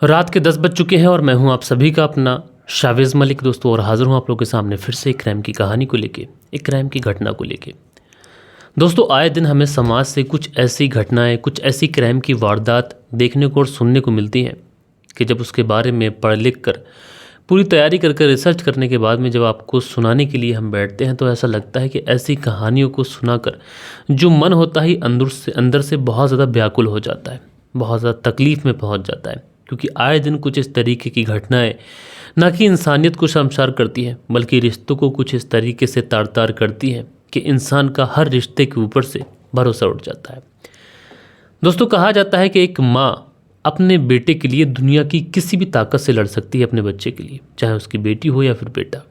रात के 10 बज चुके हैं और मैं हूं आप सभी का अपना शावेज़ मलिक दोस्तों, और हाज़िर हूं आप लोगों के सामने फिर से एक क्राइम की कहानी को लेके, एक क्राइम की घटना को लेके। दोस्तों, आए दिन हमें समाज से कुछ ऐसी घटनाएं, कुछ ऐसी क्राइम की वारदात देखने को और सुनने को मिलती हैं कि जब उसके बारे में पढ़ लिख कर, पूरी तैयारी कर रिसर्च करने के बाद में जब आपको सुनाने के लिए हम बैठते हैं तो ऐसा लगता है कि ऐसी कहानियों को सुनाकर जो मन होता ही अंदर से बहुत ज़्यादा व्याकुल हो जाता है, बहुत ज़्यादा तकलीफ़ में पहुंच जाता है। क्योंकि आए दिन कुछ इस तरीके की घटनाएं ना कि इंसानियत को शर्मसार करती हैं, बल्कि रिश्तों को कुछ इस तरीके से तार तार करती हैं कि इंसान का हर रिश्ते के ऊपर से भरोसा उठ जाता है। दोस्तों, कहा जाता है कि एक माँ अपने बेटे के लिए दुनिया की किसी भी ताकत से लड़ सकती है अपने बच्चे के लिए, चाहे उसकी बेटी हो या फिर बेटा।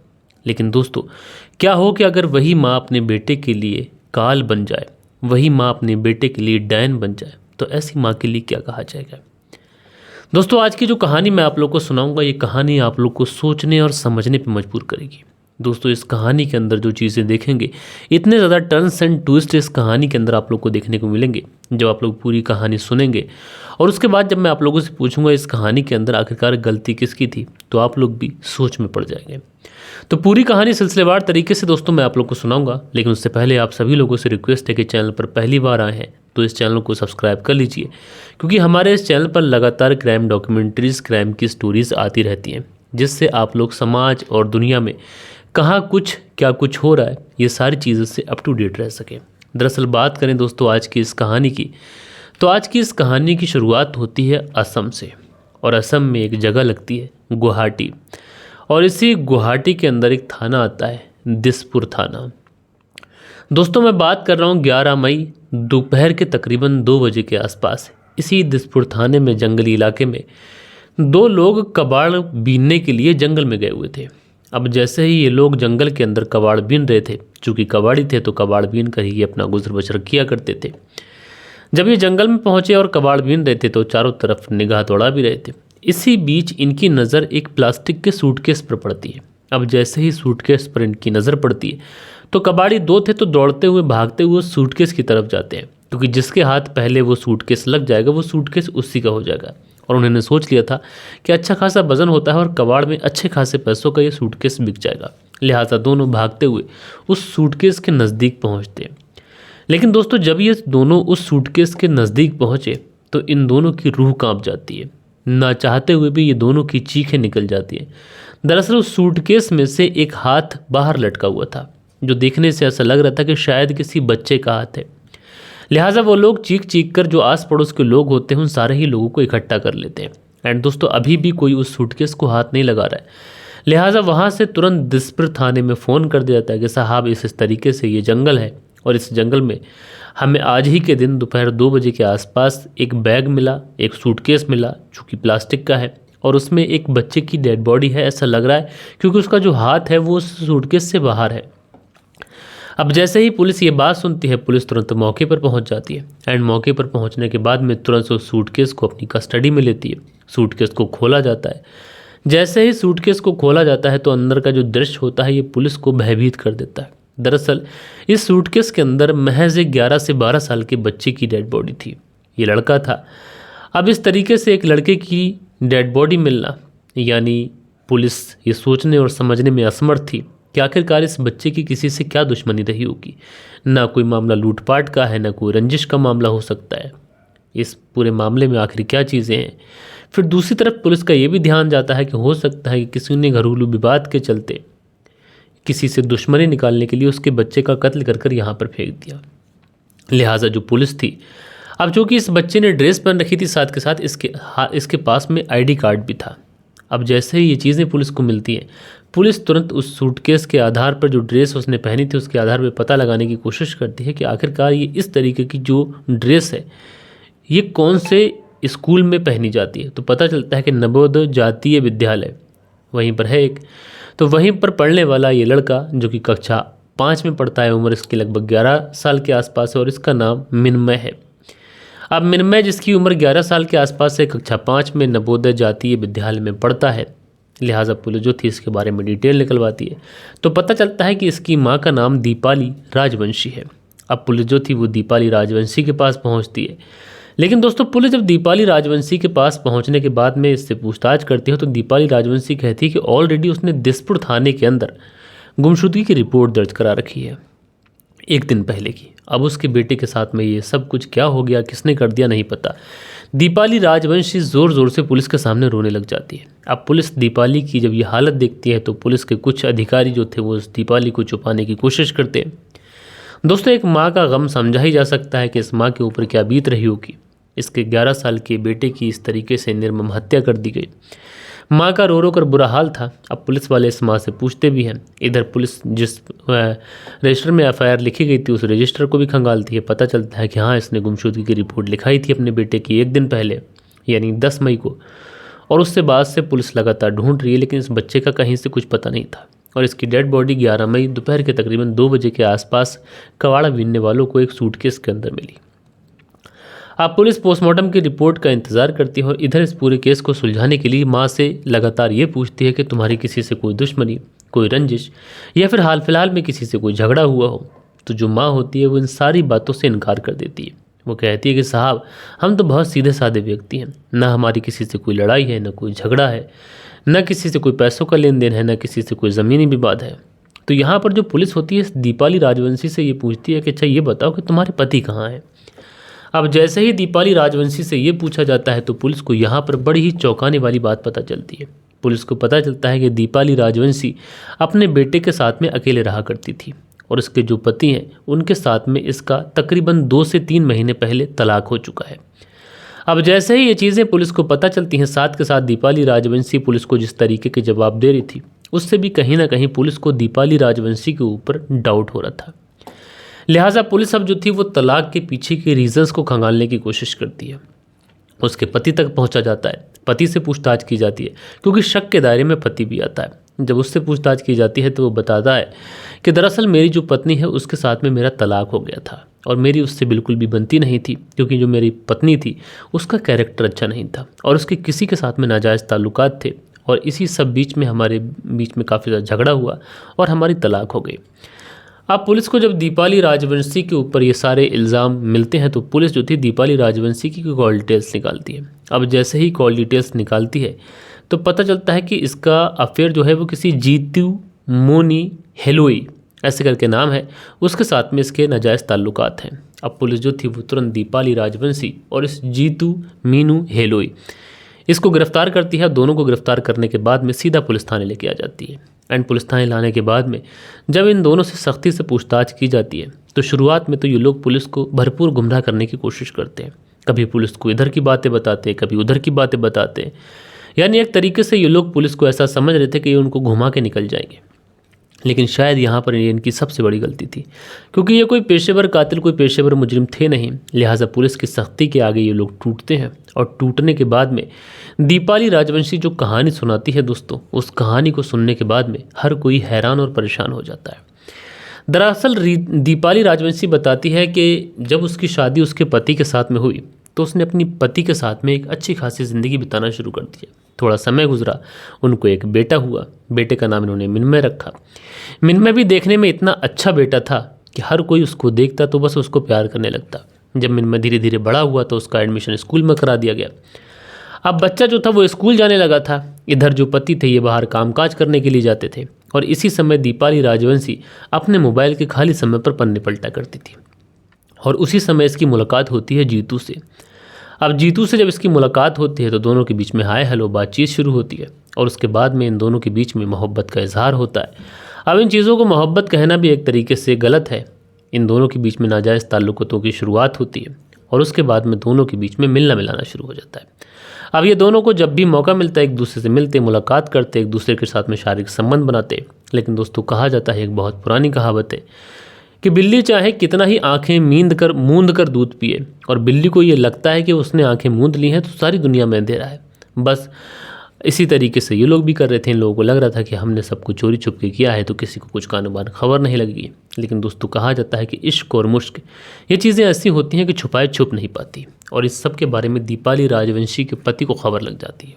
लेकिन दोस्तों, क्या हो कि अगर वही माँ अपने बेटे के लिए काल बन जाए, वही माँ अपने बेटे के लिए डैन बन जाए, तो ऐसी माँ के लिए क्या कहा जाएगा। दोस्तों, आज की जो कहानी मैं आप लोग को सुनाऊंगा, ये कहानी आप लोग को सोचने और समझने पर मजबूर करेगी। दोस्तों, इस कहानी के अंदर जो चीज़ें देखेंगे, इतने ज़्यादा टर्न्स एंड ट्विस्ट इस कहानी के अंदर आप लोग को देखने को मिलेंगे जब आप लोग पूरी कहानी सुनेंगे। और उसके बाद जब मैं आप लोगों से पूछूंगा इस कहानी के अंदर आखिरकार गलती किसकी थी, तो आप लोग भी सोच में पड़ जाएंगे। तो पूरी कहानी सिलसिलेवार तरीके से दोस्तों मैं आप लोग को सुनाऊंगा, लेकिन उससे पहले आप सभी लोगों से रिक्वेस्ट है कि चैनल पर पहली बार आए हैं तो इस चैनल को सब्सक्राइब कर लीजिए, क्योंकि हमारे इस चैनल पर लगातार क्राइम डॉक्यूमेंट्रीज़, क्राइम की स्टोरीज़ आती रहती हैं, जिससे आप लोग समाज और दुनिया में कहाँ कुछ क्या कुछ हो रहा है, ये सारी चीज़ों से अप टू डेट रह सकें। दरअसल बात करें दोस्तों आज की इस कहानी की, तो आज की इस कहानी की शुरुआत होती है असम से, और असम में एक जगह लगती है गुवाहाटी, और इसी गुवाहाटी के अंदर एक थाना आता है दिसपुर थाना। दोस्तों, मैं बात कर रहा हूँ 11 मई दोपहर के तकरीबन 2 बजे के आसपास। इसी दिसपुर थाने में जंगली इलाके में 2 लोग कबाड़ बीनने के लिए जंगल में गए हुए थे। अब जैसे ही ये लोग जंगल के अंदर कबाड़ बीन रहे थे, चूँकि कबाड़ी थे तो कबाड़ बीन कर ही ये अपना गुजर बसर किया करते थे। जब ये जंगल में पहुँचे और कबाड़ बीन रहे थे तो चारों तरफ निगाह दौड़ा भी रहे थे। इसी बीच इनकी नज़र एक प्लास्टिक के सूटकेस पर पड़ती है। अब जैसे ही सूटकेस पर इनकी नज़र पड़ती है तो कबाड़ी 2 थे तो दौड़ते हुए भागते हुए सूटकेस की तरफ जाते हैं, क्योंकि जिसके हाथ पहले वो सूटकेस लग जाएगा वो सूटकेस उसी का हो जाएगा। और उन्होंने सोच लिया था कि अच्छा खासा वजन होता है और कबाड़ में अच्छे खासे पैसों का ये सूटकेस बिक जाएगा, लिहाजा दोनों भागते हुए उस सूटकेस के नज़दीक पहुँचते हैं। लेकिन दोस्तों, जब ये दोनों उस सूटकेस के नज़दीक पहुँचे तो इन दोनों की रूह कांप जाती है। ना चाहते हुए भी ये दोनों की चीखें निकल जाती हैं। दरअसल उस सूटकेस में से एक हाथ बाहर लटका हुआ था, जो देखने से ऐसा लग रहा था कि शायद किसी बच्चे का हाथ है। लिहाजा वो लोग चीख चीख कर, जो आस पड़ोस के लोग होते हैं, उन सारे ही लोगों को इकट्ठा कर लेते हैं। एंड दोस्तों, अभी भी कोई उस सूटकेस को हाथ नहीं लगा रहा है। लिहाजा वहाँ से तुरंत दिसपुर थाने में फ़ोन कर दिया जाता है कि साहब इस तरीके से ये जंगल है, और इस जंगल में हमें आज ही के दिन दोपहर 2 बजे के आसपास एक बैग मिला, एक सूटकेस मिला जो कि प्लास्टिक का है, और उसमें एक बच्चे की डेड बॉडी है ऐसा लग रहा है, क्योंकि उसका जो हाथ है वो उस सूटकेस से बाहर है। अब जैसे ही पुलिस ये बात सुनती है, पुलिस तुरंत मौके पर पहुंच जाती है। एंड मौके पर पहुंचने के बाद में तुरंत उस सूटकेस को अपनी कस्टडी में लेती है। सूटकेस को खोला जाता है। जैसे ही सूटकेस को खोला जाता है तो अंदर का जो दृश्य होता है ये पुलिस को भयभीत कर देता है। दरअसल इस सूटकेस के अंदर महज एक 11 से 12 साल के बच्चे की डेड बॉडी थी। ये लड़का था। अब इस तरीके से एक लड़के की डेड बॉडी मिलना, यानी पुलिस ये सोचने और समझने में असमर्थ थी कि आखिरकार इस बच्चे की किसी से क्या दुश्मनी रही होगी। ना कोई मामला लूटपाट का है, ना कोई रंजिश का मामला हो सकता है। इस पूरे मामले में आखिर क्या चीज़ें हैं। फिर दूसरी तरफ पुलिस का ये भी ध्यान जाता है कि हो सकता है कि किसी ने घरेलू विवाद के चलते किसी से दुश्मनी निकालने के लिए उसके बच्चे का कत्ल कर कर यहाँ पर फेंक दिया। लिहाजा जो पुलिस थी, अब जो कि इस बच्चे ने ड्रेस पहन रखी थी, साथ के साथ इसके पास में आईडी कार्ड भी था। अब जैसे ही ये चीज़ें पुलिस को मिलती हैं, पुलिस तुरंत उस सूटकेस के आधार पर, जो ड्रेस उसने पहनी थी उसके आधार पर पता लगाने की कोशिश करती है कि आखिरकार ये इस तरीके की जो ड्रेस है ये कौन से स्कूल में पहनी जाती है। तो पता चलता है कि नवोदय जातीय विद्यालय वहीं पर है एक। तो वहीं पर पढ़ने वाला ये लड़का, जो कि कक्षा 5 में पढ़ता है, उम्र इसकी लगभग 11 साल के आसपास है, और इसका नाम मिन्मय है। अब मिन्मय, जिसकी उम्र 11 साल के आसपास है, कक्षा 5 में नवोदय जातीय विद्यालय में पढ़ता है। लिहाजा पुलिस जो थी इसके बारे में डिटेल निकलवाती है, तो पता चलता है कि इसकी माँ का नाम दीपाली राजवंशी है। अब पुलिस जो थी वो दीपाली राजवंशी के पास पहुँचती है। लेकिन दोस्तों पुलिस जब दीपाली राजवंशी के पास पहुंचने के बाद में इससे पूछताछ करती है तो दीपाली राजवंशी कहती है कि ऑलरेडी उसने दिसपुर थाने के अंदर गुमशुदगी की रिपोर्ट दर्ज करा रखी है 1 दिन पहले की। अब उसके बेटे के साथ में ये सब कुछ क्या हो गया, किसने कर दिया, नहीं पता। दीपाली राजवंशी ज़ोर ज़ोर से पुलिस के सामने रोने लग जाती है। अब पुलिस दीपाली की जब ये हालत देखती है तो पुलिस के कुछ अधिकारी जो थे वो उस दीपाली को छुपाने की कोशिश करते हैं। दोस्तों एक माँ का गम समझा ही जा सकता है कि इस माँ के ऊपर क्या बीत रही होगी। इसके 11 साल के बेटे की इस तरीके से निर्मम हत्या कर दी गई। माँ का रो रो कर बुरा हाल था। अब पुलिस वाले इस माँ से पूछते भी हैं। इधर पुलिस जिस रजिस्टर में एफआईआर लिखी गई थी उस रजिस्टर को भी खंगालती है। पता चलता है कि हाँ, इसने गुमशुदगी की रिपोर्ट लिखाई थी अपने बेटे की 1 दिन पहले, यानी 10 मई को। और उससे बाद से पुलिस लगातार ढूंढ रही है, लेकिन इस बच्चे का कहीं से कुछ पता नहीं था। और इसकी डेड बॉडी 11 मई दोपहर के तकरीबन 2 बजे के आसपास कवाड़ा बीनने वालों को एक सूटकेस के अंदर मिली। अब पुलिस पोस्टमार्टम की रिपोर्ट का इंतजार करती है और इधर इस पूरे केस को सुलझाने के लिए माँ से लगातार ये पूछती है कि तुम्हारी किसी से कोई दुश्मनी, कोई रंजिश या फिर हाल फिलहाल में किसी से कोई झगड़ा हुआ हो। तो जो माँ होती है वो इन सारी बातों से इनकार कर देती है। वो कहती है कि साहब, हम तो बहुत सीधे साधे व्यक्ति हैं, ना हमारी किसी से कोई लड़ाई है, ना कोई झगड़ा है, न किसी से कोई पैसों का लेन देन है, न किसी से कोई ज़मीनी विवाद है। तो यहाँ पर जो पुलिस होती है दीपाली राजवंशी से ये पूछती है कि अच्छा ये बताओ कि तुम्हारे पति कहाँ हैं। अब जैसे ही दीपाली राजवंशी से ये पूछा जाता है तो पुलिस को यहाँ पर बड़ी ही चौंकाने वाली बात पता चलती है। पुलिस को पता चलता है कि दीपाली राजवंशी अपने बेटे के साथ में अकेले रहा करती थी और इसके जो पति हैं उनके साथ में इसका तकरीबन 2 से 3 महीने पहले तलाक हो चुका है। अब जैसे ही ये चीज़ें पुलिस को पता चलती हैं, साथ के साथ दीपाली राजवंशी पुलिस को जिस तरीके के जवाब दे रही थी उससे भी कहीं ना कहीं पुलिस को दीपाली राजवंशी के ऊपर डाउट हो रहा था। लिहाजा पुलिस अब जो थी वो तलाक के पीछे के रीजंस को खंगालने की कोशिश करती है। उसके पति तक पहुंचा जाता है, पति से पूछताछ की जाती है क्योंकि शक के दायरे में पति भी आता है। जब उससे पूछताछ की जाती है तो वो बताता है कि दरअसल मेरी जो पत्नी है उसके साथ में मेरा तलाक हो गया था और मेरी उससे बिल्कुल भी बनती नहीं थी, क्योंकि जो मेरी पत्नी थी उसका कैरेक्टर अच्छा नहीं था और उसके किसी के साथ में नाजायज़ ताल्लुकात थे और इसी सब बीच में हमारे बीच में काफ़ी ज़्यादा झगड़ा हुआ और हमारी तलाक हो गई। अब पुलिस को जब दीपाली राजवंशी के ऊपर ये सारे इल्ज़ाम मिलते हैं तो पुलिस जो थी दीपाली राजवंशी की कॉल डिटेल्स निकालती है। अब जैसे ही कॉल डिटेल्स निकालती है तो पता चलता है कि इसका अफेयर जो है वो किसी जीतू मोनी हेलोई ऐसे करके नाम है, उसके साथ में इसके नाजायज़ ताल्लुकात हैं। अब पुलिस जो थी वो तुरंत दीपाली राजवंशी और इस जीतू मीनू हेलोई इसको गिरफ्तार करती है। दोनों को गिरफ्तार करने के बाद में सीधा पुलिस थाने लेके आ जाती है। एंड पुलिस थाने लाने के बाद में जब इन दोनों से सख्ती से पूछताछ की जाती है तो शुरुआत में तो ये लोग पुलिस को भरपूर गुमराह करने की कोशिश करते हैं। कभी पुलिस को इधर की बातें बताते, कभी उधर की बातें बताते, यानी एक तरीके से ये लोग पुलिस को ऐसा समझ रहे थे कि ये उनको घुमा के निकल जाएंगे। लेकिन शायद यहाँ पर ये इनकी सबसे बड़ी गलती थी, क्योंकि ये कोई पेशेवर कातिल, कोई पेशेवर मुजरिम थे नहीं। लिहाजा पुलिस की सख्ती के आगे ये लोग टूटते हैं और टूटने के बाद में दीपाली राजवंशी जो कहानी सुनाती है दोस्तों, उस कहानी को सुनने के बाद में हर कोई हैरान और परेशान हो जाता है। दरअसल दीपाली राजवंशी बताती है कि जब उसकी शादी उसके पति के साथ में हुई तो उसने अपनी पति के साथ में एक अच्छी खासी ज़िंदगी बिताना शुरू कर दिया। थोड़ा समय गुजरा, उनको एक बेटा हुआ। बेटे का नाम इन्होंने मिन्मय रखा। मिन्मय भी देखने में इतना अच्छा बेटा था कि हर कोई उसको देखता तो बस उसको प्यार करने लगता। जब मिन्मय धीरे धीरे बड़ा हुआ तो उसका एडमिशन स्कूल में करा दिया गया। अब बच्चा जो था वो स्कूल जाने लगा था। इधर जो पति थे ये बाहर कामकाज करने के लिए जाते थे और इसी समय दीपाली राजवंशी अपने मोबाइल के खाली समय पर पन्ने पलटा करती थी और उसी समय इसकी मुलाकात होती है जीतू से। अब जीतू से जब इसकी मुलाकात होती है तो दोनों के बीच में हाय हेलो बातचीत शुरू होती है और उसके बाद में इन दोनों के बीच में मोहब्बत का इजहार होता है। अब इन चीज़ों को मोहब्बत कहना भी एक तरीके से गलत है। इन दोनों के बीच में नाजायज़ ताल्लुकातों की शुरुआत होती है और उसके बाद में दोनों के बीच में मिलना मिलाना शुरू हो जाता है। अब ये दोनों को जब भी मौका मिलता है एक दूसरे से मिलते, मुलाकात करते, एक दूसरे के साथ में शारीरिक संबंध बनाते। लेकिन दोस्तों कहा जाता है, एक बहुत पुरानी कहावत है कि बिल्ली चाहे कितना ही आंखें मूंद कर दूध पिए और बिल्ली को ये लगता है कि उसने आंखें मूंद ली हैं तो सारी दुनिया में अंधेरा है। बस इसी तरीके से ये लोग भी कर रहे थे। इन लोगों को लग रहा था कि हमने सब कुछ चोरी छुप के किया है तो किसी को कुछ कानो बान खबर नहीं लगी। लेकिन दोस्तों कहा जाता है कि इश्क और मुश्क ये चीज़ें ऐसी होती हैं कि छुपाए छुप नहीं पाती और इस सब के बारे में दीपाली राजवंशी के पति को खबर लग जाती है।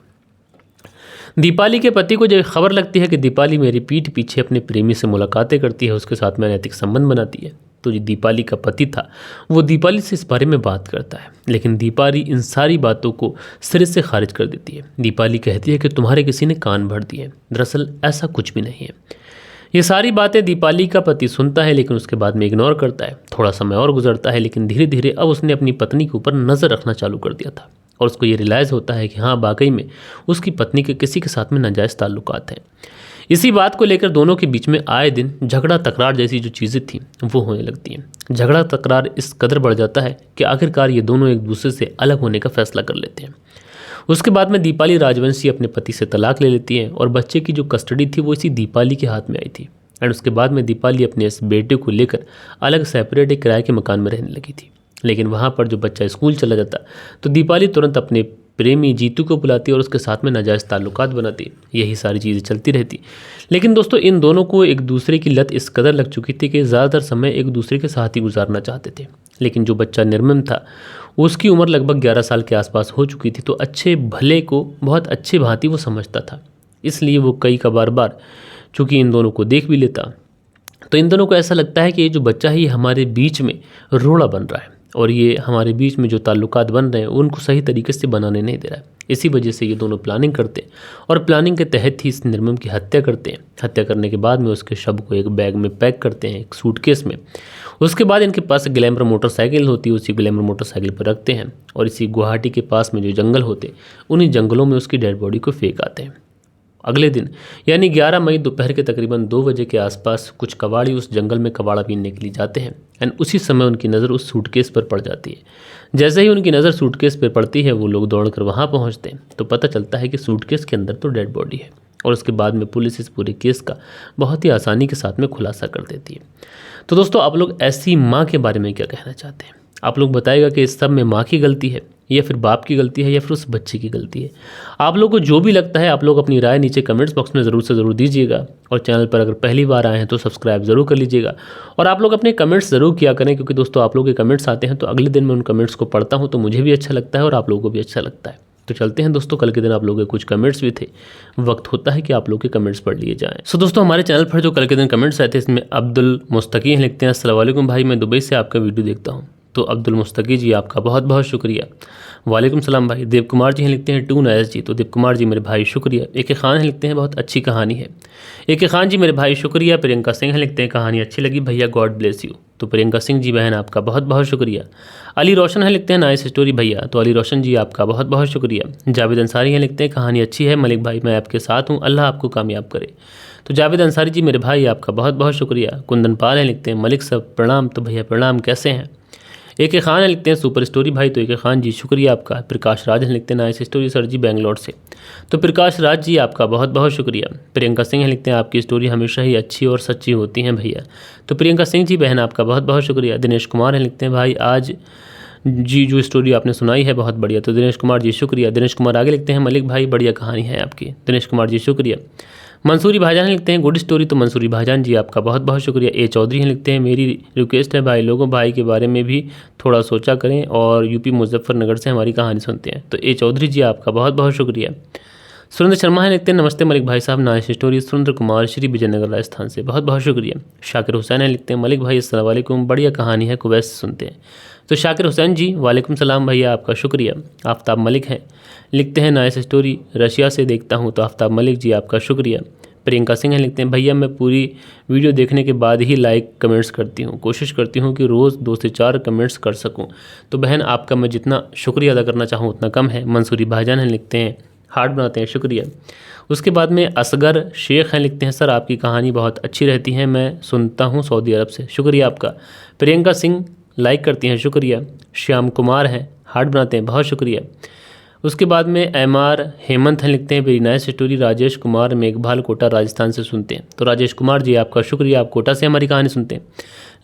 दीपाली के पति को जब खबर लगती है कि दीपाली मेरी पीठ पीछे अपने प्रेमी से मुलाकातें करती है, उसके साथ में अनैतिक संबंध बनाती है, तो जो दीपाली का पति था वो दीपाली से इस बारे में बात करता है, लेकिन दीपाली इन सारी बातों को सिरे से खारिज कर देती है। दीपाली कहती है कि तुम्हारे किसी ने कान भर दिए, दरअसल ऐसा कुछ भी नहीं है। ये सारी बातें दीपाली का पति सुनता है, लेकिन उसके बाद में इग्नोर करता है। थोड़ा समय और गुजरता है, लेकिन धीरे धीरे अब उसने अपनी पत्नी के ऊपर नज़र रखना चालू कर दिया था और उसको ये रियलाइज़ होता है कि हाँ, वाकई में उसकी पत्नी के किसी के साथ में नाजायज़ ताल्लुकात हैं। इसी बात को लेकर दोनों के बीच में आए दिन झगड़ा तकरार जैसी जो चीज़ें थी वो होने लगती हैं। झगड़ा तकरार इस कदर बढ़ जाता है कि आखिरकार ये दोनों एक दूसरे से अलग होने का फैसला कर लेते हैं। उसके बाद में दीपाली राजवंशी अपने पति से तलाक ले लेती है और बच्चे की जो कस्टडी थी वो इसी दीपाली के हाथ में आई थी। एंड उसके बाद में दीपाली अपने इस बेटे को लेकर अलग सेपरेट एक किराए के मकान में रहने लगी थी। लेकिन वहाँ पर जो बच्चा स्कूल चला जाता तो दीपाली तुरंत अपने प्रेमी जीतू को बुलाती और उसके साथ में नाजायज़ ताल्लुकात बनाती। यही सारी चीज़ें चलती रहती। लेकिन दोस्तों, इन दोनों को एक दूसरे की लत इस कदर लग चुकी थी कि ज़्यादातर समय एक दूसरे के साथ ही गुजारना चाहते थे। लेकिन जो बच्चा निर्मम था उसकी उम्र लगभग 11 साल के आसपास हो चुकी थी, तो अच्छे भले को बहुत अच्छे भांति वो समझता था। इसलिए वो कई का बार चूँकि इन दोनों को देख भी लेता तो इन दोनों को ऐसा लगता है कि ये जो बच्चा है ये हमारे बीच में रोड़ा बन रहा है और ये हमारे बीच में जो ताल्लुकात बन रहे हैं उनको सही तरीके से बनाने नहीं दे रहा है। इसी वजह से ये दोनों प्लानिंग करते हैं और प्लानिंग के तहत ही इस निर्मम की हत्या करते हैं। हत्या करने के बाद में उसके शव को एक बैग में पैक करते हैं, एक सूटकेस में। उसके बाद इनके पास ग्लैमर मोटरसाइकिल होती है, उसी ग्लैमर मोटरसाइकिल पर रखते हैं और इसी गुवाहाटी के पास में जो जंगल होते उन्हीं जंगलों में उसकी डेड बॉडी को फेंक आते हैं। अगले दिन यानी 11 मई दोपहर के तकरीबन 2 बजे के आसपास कुछ कबाड़ी उस जंगल में कबाड़ा पीने के लिए जाते हैं एंड उसी समय उनकी नज़र उस सूटकेस पर पड़ जाती है। जैसे ही उनकी नज़र सूटकेस पर पड़ती है वो लोग दौड़कर वहाँ पहुँचते हैं तो पता चलता है कि सूटकेस के अंदर तो डेड बॉडी है और उसके बाद में पुलिस इस पूरे केस का बहुत ही आसानी के साथ में खुलासा कर देती है। तो दोस्तों, आप लोग ऐसी माँ के बारे में क्या कहना चाहते हैं? आप लोग बताइएगा कि इस सब में माँ की गलती है या फिर बाप की गलती है या फिर उस बच्चे की गलती है। आप लोगों को जो भी लगता है आप लोग अपनी राय नीचे कमेंट्स बॉक्स में ज़रूर से ज़रूर दीजिएगा और चैनल पर अगर पहली बार आए हैं तो सब्सक्राइब ज़रूर कर लीजिएगा और आप लोग अपने कमेंट्स ज़रूर किया करें, क्योंकि दोस्तों आप लोग के कमेंट्स आते हैं तो अगले दिन मैं उन कमेंट्स को पढ़ता हूँ तो मुझे भी अच्छा लगता है और आप लोगों को भी अच्छा लगता है। तो चलते हैं दोस्तों, कल के दिन आप लोगों के कुछ कमेंट्स भी थे, वक्त होता है कि आप लोग के कमेंट्स पढ़ लिए जाएं। सो दोस्तों, हमारे चैनल पर जो कल के दिन कमेंट्स आए थे इसमें अब्दुल मुस्तकी लिखते हैं, अस्सलाम वालेकुम भाई, मैं दुबई से आपका वीडियो देखता हूँ। तो अब्दुल मुस्तकी जी आपका बहुत बहुत शुक्रिया। वालेकुम सलाम भाई। देव कुमार जी हैं लिखते हैं टू नैस जी, तो देव कुमार जी मेरे भाई शुक्रिया। ए.के. खान हैं लिखते हैं बहुत अच्छी कहानी है। ए.के. खान जी मेरे भाई शुक्रिया। प्रियंका सिंह हैं लिखते हैं कहानी अच्छी लगी भैया, गॉड ब्लेस यू। तो प्रियंका सिंह जी बहन आपका बहुत बहुत शुक्रिया। अली रोशन हैं लिखते हैं नाइस स्टोरी भैया, तो अली रोशन जी आपका बहुत बहुत शुक्रिया। जावेद अंसारी हैं लिखते हैं कहानी अच्छी है मलिक भाई, मैं आपके साथ हूँ, अल्लाह आपको कामयाब करे। तो जावेद अंसारी जी मेरे भाई आपका बहुत बहुत शुक्रिया। कुंदन पाल हैं लिखते हैं मलिक साहब प्रणाम, तो भैया प्रणाम, कैसे हैं? ए.के. खान लिखते हैं सुपर स्टोरी भाई, तो ए.के. खान जी शुक्रिया आपका। प्रकाश राज लिखते हैं नाइस स्टोरी सर जी, बेंगलोर से, तो प्रकाश राज जी आपका बहुत बहुत शुक्रिया। प्रियंका सिंह लिखते हैं आपकी स्टोरी हमेशा ही अच्छी और सच्ची होती हैं भैया, तो प्रियंका सिंह जी बहन आपका बहुत बहुत शुक्रिया। दिनेश कुमार लिखते हैं भाई आज जी जो स्टोरी आपने सुनाई है बहुत बढ़िया, तो दिनेश कुमार जी शुक्रिया। दिनेश कुमार आगे लिखते हैं मलिक भाई बढ़िया कहानी है आपकी, दिनेश कुमार जी शुक्रिया। मंसूरी भाईजान लिखते हैं गुड स्टोरी, तो मंसूरी भाईजान जी आपका बहुत बहुत शुक्रिया। ए चौधरी लिखते हैं मेरी रिक्वेस्ट है भाई लोगों भाई के बारे में भी थोड़ा सोचा करें और यूपी मुजफ्फरनगर से हमारी कहानी सुनते हैं, तो ए चौधरी जी आपका बहुत बहुत शुक्रिया। सुरेंद्र शर्मा लिखते हैं नमस्ते मलिक भाई साहब, नाइस स्टोरी। सुरेंद्र कुमार श्री विजयनगर राजस्थान से बहुत बहुत शुक्रिया। शाकिर हुसैन लिखते हैं मलिक भाई अस्सलाम वालेकुम, बढ़िया कहानी है, कुवैत से सुनते हैं, तो शाकिर हुसैन जी वालेकुम सलाम भैया आपका शुक्रिया। आफ्ताब मलिक हैं लिखते हैं नाइस स्टोरी, रशिया से देखता हूँ, तो आफ्ताब मलिक जी आपका शुक्रिया। प्रियंका सिंह लिखते हैं भैया मैं पूरी वीडियो देखने के बाद ही लाइक कमेंट्स करती हूँ, कोशिश करती हूँ कि रोज़ 2 से 4 कमेंट्स कर सकूँ, तो बहन आपका मैं जितना शुक्रिया अदा करना चाहूँ उतना कम है। मंसूरी भाईजान हैं लिखते हैं हार्ट बनाते हैं, शुक्रिया। उसके बाद में असगर शेख हैं लिखते हैं सर आपकी कहानी बहुत अच्छी रहती है, मैं सुनता हूँ सऊदी अरब से, शुक्रिया आपका। प्रियंका सिंह लाइक करती हैं, शुक्रिया। श्याम कुमार हैं हार्ट बनाते हैं, बहुत शुक्रिया। उसके बाद में एम.आर. हेमंत हैं लिखते हैं very nice story. Rajesh Kumar Meghbhal Kota Rajasthan से सुनते हैं, तो राजेश कुमार जी आपका शुक्रिया, आप कोटा से हमारी कहानी सुनते हैं।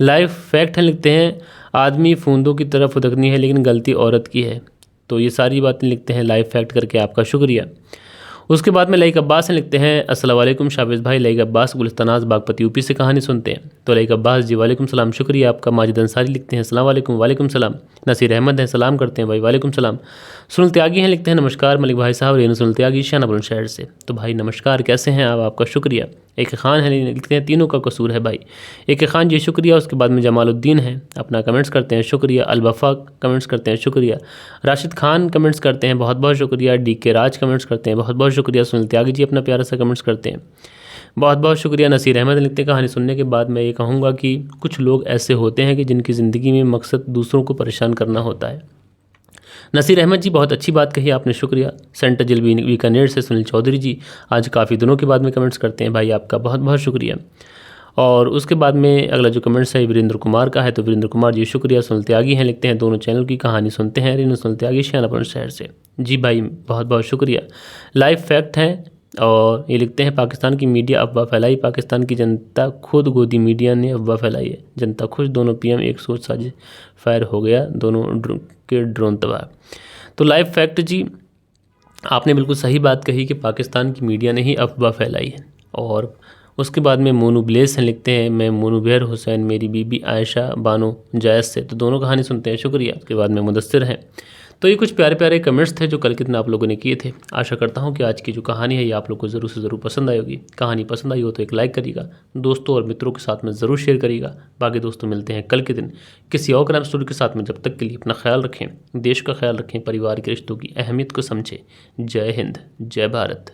लाइफ फैक्ट हैं लिखते हैं आदमी फूंदों की तरफ फुदकनी है लेकिन गलती औरत की है, तो ये सारी बातें लिखते हैं लाइफ फैक्ट करके, आपका शुक्रिया। उसके बाद में लाइक अब्बास हैं, लिखते हैं अस्सलाम वालेकुम शाबिज़ भाई। लाइक अब्बास गुलिस्तानाज़ बागपत यूपी से कहानी सुनते हैं। तो लाइक अब्बास जी वालेकुम सलाम, शुक्रिया आपका। माजिद अंसारी लिखते हैं अस्सलाम वालेकुम। वालेकुम सलाम। नसीर अहमद हैं, सलाम करते हैं भाई, वालेकुम सलाम। सुनील त्यागी हैं, लिखते हैं नमस्कार मलिक भाई साहब। रेनू सुनील त्यागी शाहना बुलंदशहर से। तो भाई नमस्कार, कैसे हैं आप? आपका शुक्रिया। एक खान है, लिखते हैं तीनों का कसूर है भाई। एक खान जी शुक्रिया। उसके बाद में जमालुद्दीन हैं, अपना कमेंट्स करते हैं, शुक्रिया। अलबफ़ा कमेंट्स करते हैं, शुक्रिया। राशिद खान कमेंट्स करते हैं, बहुत बहुत शुक्रिया। डी के राज कमेंट्स करते हैं, बहुत बहुत शुक्रिया। सुनील त्यागी जी अपना प्यारा सा कमेंट्स करते हैं, बहुत बहुत शुक्रिया। नसीर अहमद लिखते हैं कहानी सुनने के बाद मैं ये कहूँगा कि कुछ लोग ऐसे होते हैं कि जिनकी ज़िंदगी में मकसद दूसरों को परेशान करना होता है। नसीर अहमद जी बहुत अच्छी बात कही आपने, शुक्रिया। सेंटर जिल बीकानेर से सुनील चौधरी जी आज काफ़ी दिनों के बाद में कमेंट्स करते हैं भाई, आपका बहुत बहुत शुक्रिया। और उसके बाद में अगला जो कमेंट्स है वीरेंद्र कुमार का है। तो वीरेंद्र कुमार जी शुक्रिया। सुनील त्यागी हैं, लिखते हैं दोनों चैनल की कहानी सुनते हैं। रेनू सुनील त्यागी शाहना शहर से। जी भाई बहुत बहुत शुक्रिया। लाइव फैक्ट हैं और ये लिखते हैं पाकिस्तान की मीडिया अफवाह फैलाई, पाकिस्तान की जनता खुद गोदी मीडिया ने अफवाह फैलाई है। जनता खुश, दोनों पीएम एक सोच साजिश फायर हो गया, दोनों के ड्रोन तबाह। तो लाइव फैक्ट जी आपने बिल्कुल सही बात कही कि पाकिस्तान की मीडिया ने ही अफवाह फैलाई है। और उसके बाद में मोनू ब्लेस हैं, लिखते हैं मैं मोनू बेर हुसैन, मेरी बीबी आयशा बानो जायज़ से। तो दोनों कहानी सुनते हैं, शुक्रिया। उसके बाद में मुदस्सिर हैं। तो ये कुछ प्यारे प्यारे कमेंट्स थे जो कल के दिन आप लोगों ने किए थे। आशा करता हूँ कि आज की जो कहानी है ये आप लोग को ज़रूर से ज़रूर पसंद आई होगी। कहानी पसंद आई हो तो एक लाइक करिएगा, दोस्तों और मित्रों के साथ में ज़रूर शेयर करिएगा। बाकी दोस्तों मिलते हैं कल के दिन किसी और क्राइम स्टोरी के साथ में। जब तक के लिए अपना ख्याल रखें, देश का ख्याल रखें, परिवार के रिश्तों की अहमियत को समझें। जय हिंद, जय भारत।